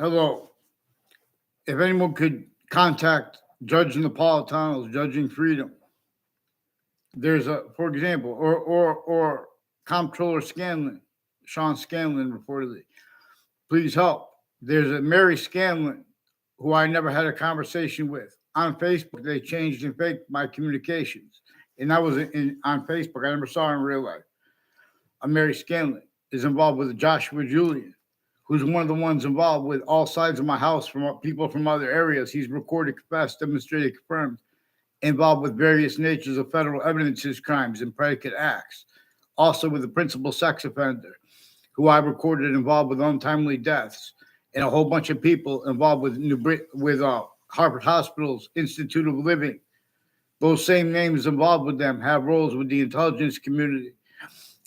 Hello. If anyone could contact Judge Napolitano's Judging Freedom, there's a, for example, or Comptroller Scanlon, Sean Scanlon reportedly. Please help. There's a Mary Scanlon who I never had a conversation with. On Facebook, they changed and faked my communications. And that was on Facebook. I never saw her in real life. A Mary Scanlon is involved with Joshua Julian, who's one of the ones involved with all sides of my house from people from other areas. He's recorded, confessed, demonstrated, confirmed, involved with various natures of federal evidences, crimes, and predicate acts. Also with the principal sex offender, who I recorded involved with untimely deaths, and a whole bunch of people involved with Harvard Hospital's Institute of Living. Those same names involved with them have roles with the intelligence community,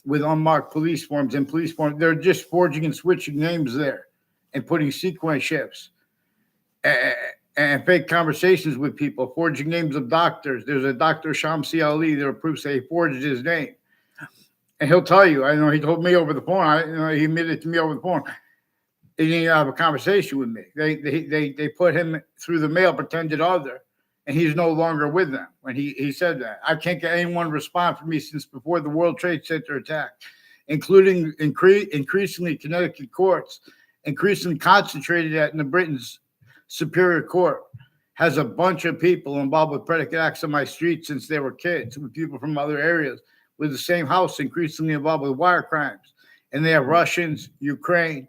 with unmarked police forms and police forms. They're just forging and switching names there and putting sequence shifts and fake conversations with people, forging names of doctors. There's a Dr. Shamsi Ali. There are proofs that he forged his name. And he'll tell you, I know he told me over the phone, he admitted to me over the phone. He didn't have a conversation with me. They put him through the mail, pretended other, and he's no longer with them. When he said that, I can't get anyone to respond for me since before the World Trade Center attack, including increasingly Connecticut courts, increasingly concentrated at in the Britain's Superior Court, has a bunch of people involved with predicate acts on my street since they were kids, with people from other areas, with the same house, increasingly involved with wire crimes. And they have Russians, Ukraine,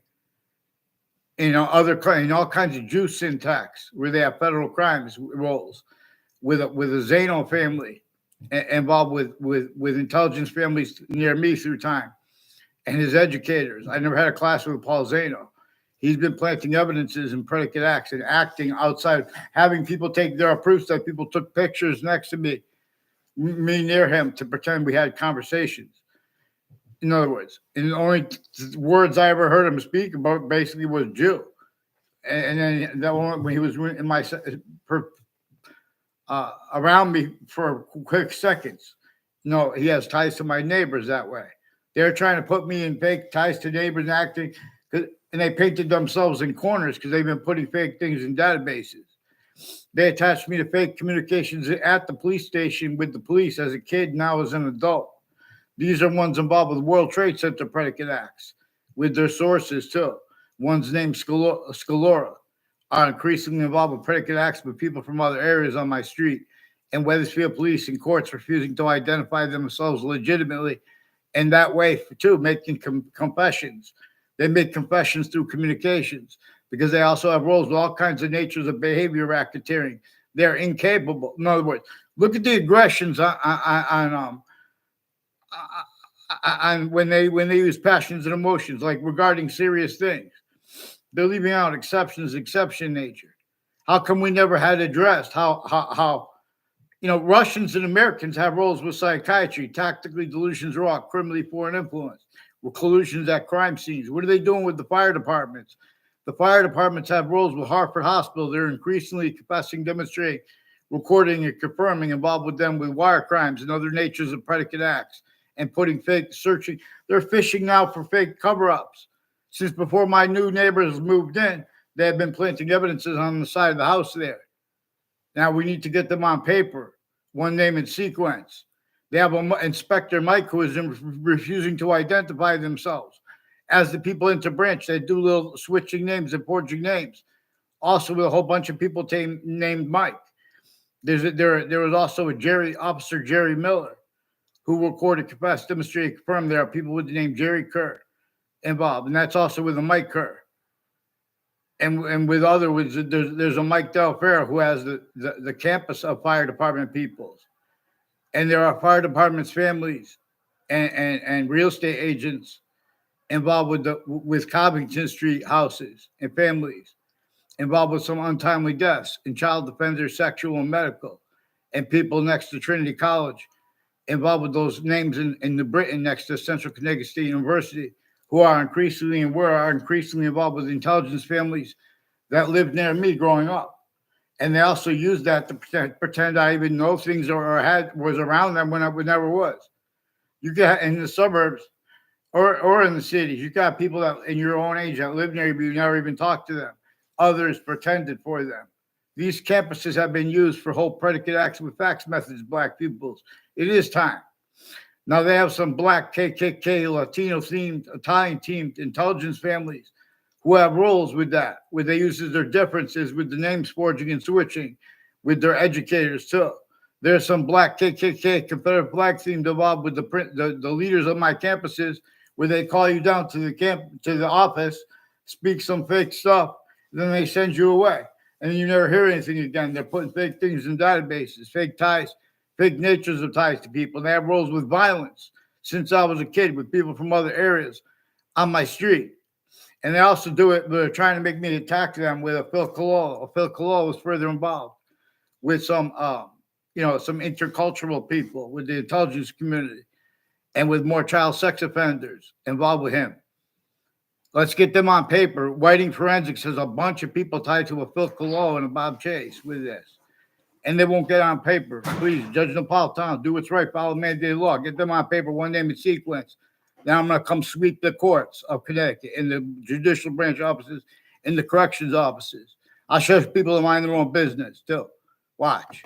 other crimes, all kinds of Jew syntax where they have federal crimes roles, with a Zano family involved with intelligence families near me through time, and his educators. I never had a class with Paul Zano. He's been planting evidences and predicate acts and acting outside, having people take. There are proofs that people took pictures next to me near him to pretend we had conversations. In other words, and the only words I ever heard him speak about basically was Jew. And then that one, when he was in my around me for quick seconds, he has ties to my neighbors that way. They're trying to put me in fake ties to neighbors and acting, and they painted themselves in corners because they've been putting fake things in databases. They attached me to fake communications at the police station with the police as a kid, now as an adult. These are ones involved with World Trade Center predicate acts, with their sources too. One's named Scalora are increasingly involved with predicate acts with people from other areas on my street, and Wethersfield police and courts refusing to identify themselves legitimately, and that way too making confessions. They make confessions through communications because they also have roles with all kinds of natures of behavior racketeering. They're incapable. In other words, look at the aggressions on when they use passions and emotions, like regarding serious things. They're leaving out exceptions, exception nature. How come we never had addressed how Russians and Americans have roles with psychiatry, tactically delusions raw, criminally foreign influence, with collusions at crime scenes? What are they doing with the fire departments? The fire departments have roles with Harvard Hospital. They're increasingly confessing, demonstrating, recording, and confirming involved with them with wire crimes and other natures of predicate acts, and putting fake searching. They're fishing now for fake cover-ups. Since before my new neighbors moved in, they have been planting evidences on the side of the house there. Now we need to get them on paper, one name in sequence. They have Inspector Mike who is refusing to identify themselves. As the people into branch, they do little switching names and forging names. Also with a whole bunch of people named Mike. There was also Officer Jerry Miller, who recorded, confessed, demonstrated, confirmed there are people with the name Jerry Kerr involved, and that's also with a Mike Kerr. And with other, there's a Mike Del Ferro who has the campus of fire department peoples. And there are fire departments, families, and real estate agents involved with Covington Street houses and families, involved with some untimely deaths and child defenders, sexual and medical, and people next to Trinity College, involved with those names in the Britain next to Central Connecticut State University, who are increasingly involved with intelligence families that lived near me growing up. And they also use that to pretend I even know things was around them when I never was. You got in the suburbs or in the cities, you got people that in your own age that live near you, you never even talk to them. others pretended for them. These campuses have been used for whole predicate acts with facts methods, black pupils. It is time. Now they have some black KKK, Latino themed, Italian themed intelligence families who have roles with that, where they use their differences with the names forging and switching with their educators too. There's some black KKK, Confederate flag themed involved with the leaders of my campuses, where they call you down to the office, speak some fake stuff, then they send you away, and you never hear anything again. They're putting fake things in databases, fake ties, fake natures of ties to people. They have roles with violence since I was a kid with people from other areas on my street. And they also do it, they're trying to make me attack them with a Phil Cololo. Phil Cololo was further involved with some intercultural people, with the intelligence community, and with more child sex offenders involved with him. Let's get them on paper. Whiting Forensics has a bunch of people tied to a Phil Cololo and a Bob Chase with this. And they won't get on paper. Please, Judge Napolitano, do what's right, follow mandated law. Get them on paper, one name in sequence. Now I'm going to come sweep the courts of Connecticut, in the judicial branch offices, in the corrections offices. I'll show people to mind their own business, too. Watch.